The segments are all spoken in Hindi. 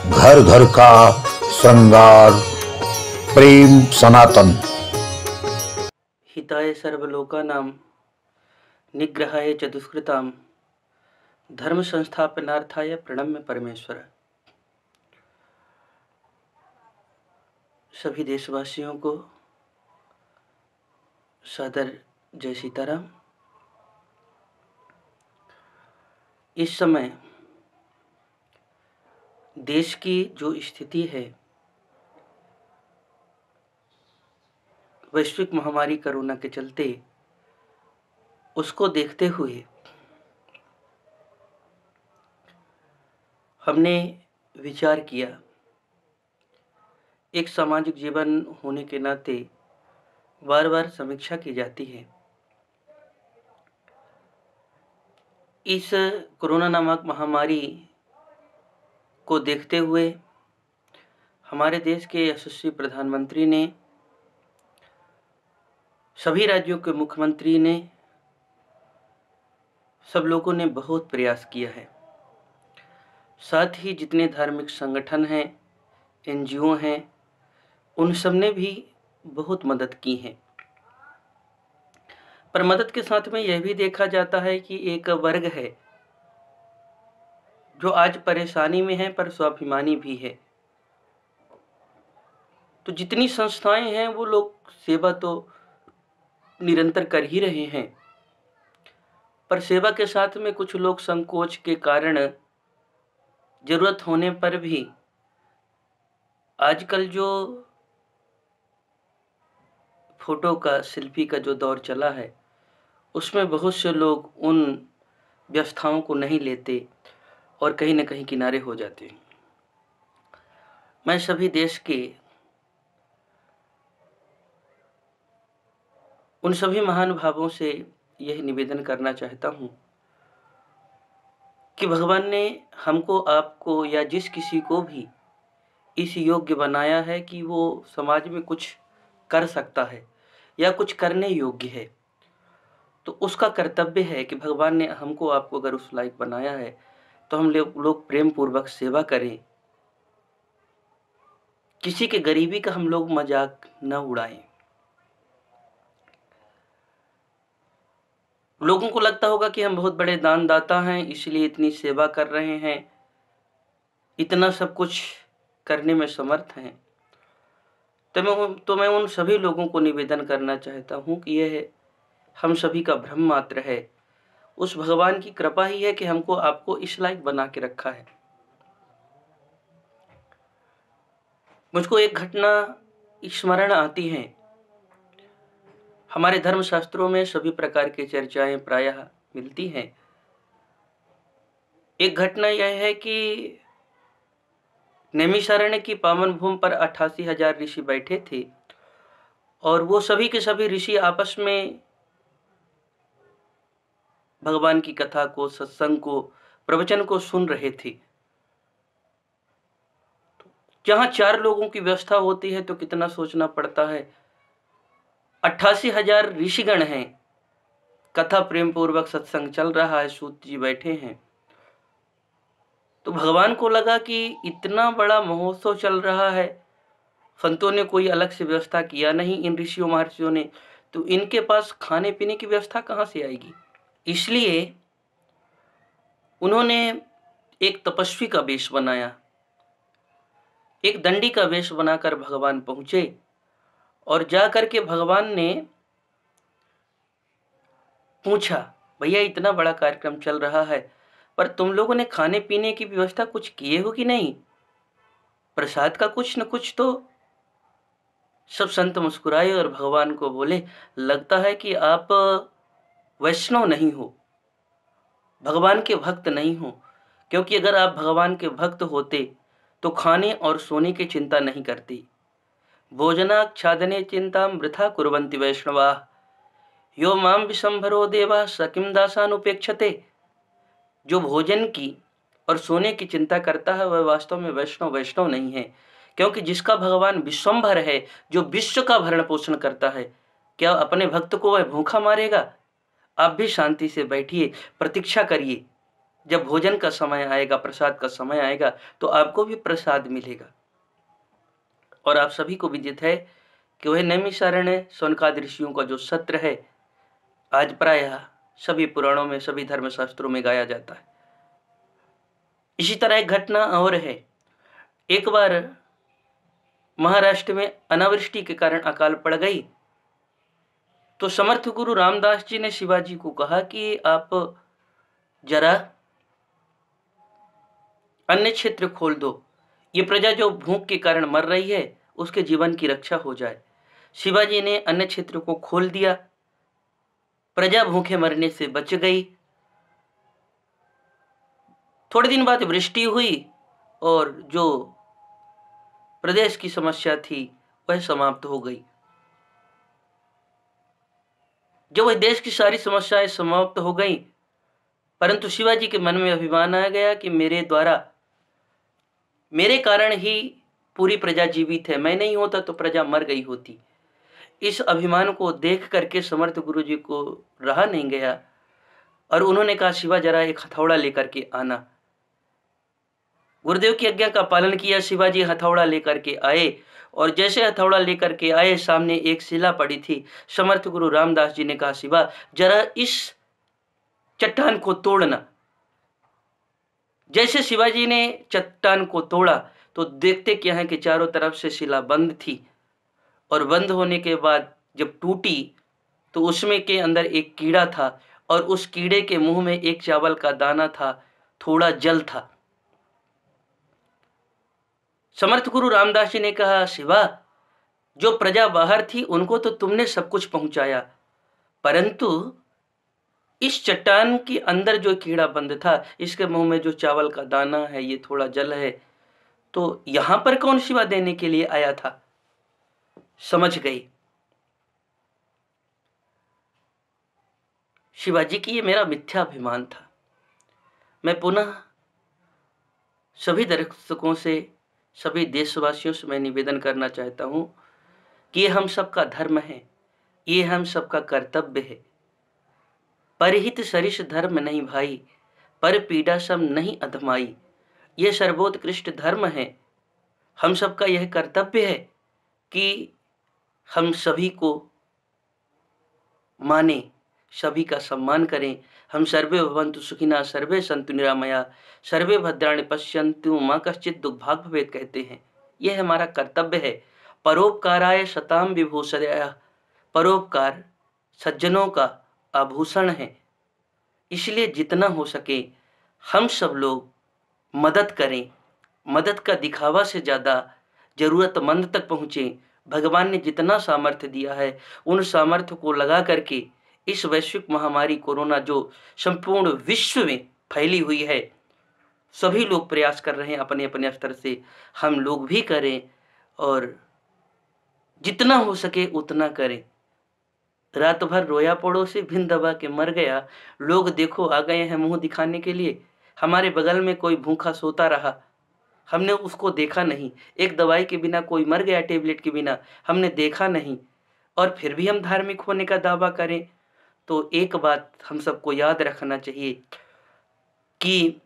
घर घर का श्रृंगार, प्रेम सनातन। हिताय सर्वलोकानां निग्रहाय च दुष्कृतां धर्म संस्थापनार्थाय प्रणम्य परमेश्वर। सभी देशवासियों को सादर जय सीताराम। इस समय देश की जो स्थिति है, वैश्विक महामारी कोरोना के चलते, उसको देखते हुए हमने विचार किया, एक सामाजिक जीवन होने के नाते बार बार समीक्षा की जाती है। इस कोरोना नामक महामारी को देखते हुए हमारे देश के यशस्वी प्रधानमंत्री ने, सभी राज्यों के मुख्यमंत्री ने, सब लोगों ने बहुत प्रयास किया है। साथ ही जितने धार्मिक संगठन हैं, एनजीओ हैं, उन सब ने भी बहुत मदद की है। पर मदद के साथ में यह भी देखा जाता है कि एक वर्ग है जो आज परेशानी में है पर स्वाभिमानी भी है। तो जितनी संस्थाएं हैं वो लोग सेवा तो निरंतर कर ही रहे हैं, पर सेवा के साथ में कुछ लोग संकोच के कारण जरूरत होने पर भी, आजकल जो फोटो का, सेल्फी का जो दौर चला है, उसमें बहुत से लोग उन व्यवस्थाओं को नहीं लेते और कहीं न कहीं किनारे हो जाते हैं। मैं सभी देश के उन सभी महान भावों से यही निवेदन करना चाहता हूँ कि भगवान ने हमको, आपको या जिस किसी को भी इस योग्य बनाया है कि वो समाज में कुछ कर सकता है या कुछ करने योग्य है, तो उसका कर्तव्य है कि भगवान ने हमको, आपको अगर उस लायक बनाया है तो हम लोग प्रेम पूर्वक सेवा करें। किसी के गरीबी का हम लोग मजाक न उड़ाएं। लोगों को लगता होगा कि हम बहुत बड़े दानदाता हैं, इसलिए इतनी सेवा कर रहे हैं, इतना सब कुछ करने में समर्थ हैं। तो मैं उन सभी लोगों को निवेदन करना चाहता हूँ कि यह हम सभी का भ्रम मात्र है। उस भगवान की कृपा ही है कि हमको, आपको इस लायक बना के रखा है। मुझको एक घटना स्मरण आती है। हमारे धर्म शास्त्रों में सभी प्रकार की चर्चाएं प्रायः मिलती हैं। एक घटना यह है कि नैमिषारण्य की पावन भूमि पर 88,000 ऋषि बैठे थे और वो सभी के सभी ऋषि आपस में भगवान की कथा को, सत्संग को, प्रवचन को सुन रहे थे। जहां 4 लोगों की व्यवस्था होती है तो कितना सोचना पड़ता है। 88,000 ऋषिगण हैं, कथा प्रेम पूर्वक सत्संग चल रहा है, सूत जी बैठे हैं। तो भगवान को लगा कि इतना बड़ा महोत्सव चल रहा है, संतों ने कोई अलग से व्यवस्था किया नहीं, इन ऋषियों महर्षियों ने, तो इनके पास खाने पीने की व्यवस्था कहां से आएगी। इसलिए उन्होंने एक तपस्वी का वेश बनाया, एक दंडी का वेश बनाकर भगवान पहुंचे और जाकर के भगवान ने पूछा, भैया इतना बड़ा कार्यक्रम चल रहा है, पर तुम लोगों ने खाने पीने की व्यवस्था कुछ किए हो कि नहीं? प्रसाद का कुछ न कुछ तो। सब संत मुस्कुराए और भगवान को बोले, लगता है कि आप वैष्णव नहीं हो, भगवान के भक्त नहीं हो, क्योंकि अगर आप भगवान के भक्त होते तो खाने और सोने की चिंता नहीं करती। भोजनाच्छादने चिंता वृथा कुर्वन्ति वैष्णवाः यो माम विशंभरो देवा सकिम दासानुपेक्षते। जो भोजन की और सोने की चिंता करता है वह वास्तव में वैष्णव नहीं है, क्योंकि जिसका भगवान विश्वंभर है, जो विश्व का भरण पोषण करता है, क्या अपने भक्त को वह भूखा मारेगा? आप भी शांति से बैठिए, प्रतीक्षा करिए, जब भोजन का समय आएगा, प्रसाद का समय आएगा, तो आपको भी प्रसाद मिलेगा। और आप सभी को विदित है कि वह नैमिषारण्य शौनकादि ऋषियों का जो सत्र है, आज प्रायः सभी पुराणों में, सभी धर्मशास्त्रों में गाया जाता है। इसी तरह एक घटना और है। एक बार महाराष्ट्र में अनावृष्टि के कारण अकाल पड़ गई, तो समर्थ गुरु रामदास जी ने शिवाजी को कहा कि आप जरा अन्य क्षेत्र खोल दो, ये प्रजा जो भूख के कारण मर रही है उसके जीवन की रक्षा हो जाए। शिवाजी ने अन्य क्षेत्र को खोल दिया, प्रजा भूखे मरने से बच गई। थोड़े दिन बाद वृष्टि हुई और जो प्रदेश की समस्या थी वह समाप्त हो गई। जो वह देश की सारी समस्याएं समाप्त हो गई, परंतु शिवाजी के मन में अभिमान आ गया कि मेरे द्वारा, मेरे कारण ही पूरी प्रजा जीवित है, मैं नहीं होता तो प्रजा मर गई होती। इस अभिमान को देख करके समर्थ गुरु जी को रहा नहीं गया और उन्होंने कहा, शिवा जरा एक हथौड़ा लेकर के आना। गुरुदेव की आज्ञा का पालन किया, शिवाजी हथौड़ा लेकर के आए और जैसे हथौड़ा लेकर के आए, सामने एक शिला पड़ी थी। समर्थ गुरु रामदास जी ने कहा, शिवा जरा इस चट्टान को तोड़ना। जैसे शिवाजी ने चट्टान को तोड़ा तो देखते क्या है कि चारों तरफ से शिला बंद थी और बंद होने के बाद जब टूटी तो उसमें के अंदर एक कीड़ा था और उस कीड़े के मुंह में एक चावल का दाना था, थोड़ा जल था। समर्थ गुरु रामदास जी ने कहा, शिवा जो प्रजा बाहर थी उनको तो तुमने सब कुछ पहुंचाया, परंतु इस चट्टान के अंदर जो कीड़ा बंद था, इसके मुंह में जो चावल का दाना है, ये थोड़ा जल है, तो यहां पर कौन शिवा देने के लिए आया था? समझ गई शिवाजी की ये मेरा मिथ्याभिमान था। मैं पुनः सभी दर्शकों से, सभी देशवासियों से मैं निवेदन करना चाहता हूं कि ये हम सबका धर्म है, ये हम सबका कर्तव्य है। परहित सरिस धर्म नहीं भाई, पर पीड़ा सम नहीं अधमाई। ये सर्वोत्कृष्ट धर्म है। हम सबका यह कर्तव्य है कि हम सभी को माने, सभी का सम्मान करें। हम सर्वे भवन्तु सुखिनः, सर्वे सन्तु निरामया, सर्वे भद्राणि पश्यन्तु मा कश्चित् दुर्भाग् भवेत् कहते हैं। यह हमारा कर्तव्य है। परोपकाराय सताम विभूषयाः, परोपकार सज्जनों का आभूषण है। इसलिए जितना हो सके हम सब लोग मदद करें। मदद का दिखावा से ज़्यादा जरूरतमंद तक पहुँचे। भगवान ने जितना सामर्थ्य दिया है उन सामर्थ्य को लगा करके इस वैश्विक महामारी कोरोना जो संपूर्ण विश्व में फैली हुई है, सभी लोग प्रयास कर रहे हैं अपने अपने स्तर से, हम लोग भी करें और जितना हो सके उतना करें। रात भर रोया पड़ोसी भिन दबा के मर गया, लोग देखो आ गए हैं मुंह दिखाने के लिए। हमारे बगल में कोई भूखा सोता रहा, हमने उसको देखा नहीं। एक दवाई के बिना कोई मर गया, टेबलेट के बिना, हमने देखा नहीं। और फिर भी हम धार्मिक होने का दावा करें। तो एक बात हम सबको याद रखना चाहिए कि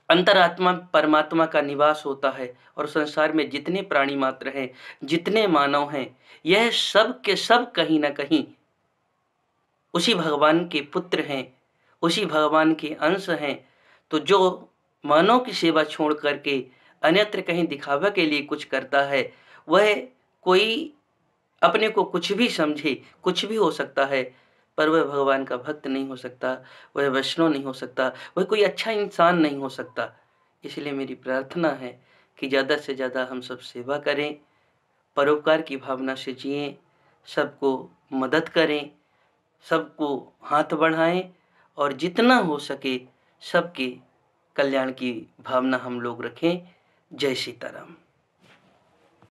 अंतरात्मा परमात्मा का निवास होता है और संसार में जितने प्राणी मात्र हैं, जितने मानव हैं, यह सब के सब कहीं ना कहीं उसी भगवान के पुत्र हैं, उसी भगवान के अंश हैं। तो जो मानव की सेवा छोड़ करके अन्यत्र कहीं दिखावा के लिए कुछ करता है, वह कोई अपने को कुछ भी समझे, कुछ भी हो सकता है, पर वह भगवान का भक्त नहीं हो सकता, वह वैष्णव नहीं हो सकता, वह कोई अच्छा इंसान नहीं हो सकता। इसलिए मेरी प्रार्थना है कि ज़्यादा से ज़्यादा हम सब सेवा करें, परोपकार की भावना से जिएं, सबको मदद करें, सबको हाथ बढ़ाएं और जितना हो सके सबके कल्याण की भावना हम लोग रखें। जय सीताराम।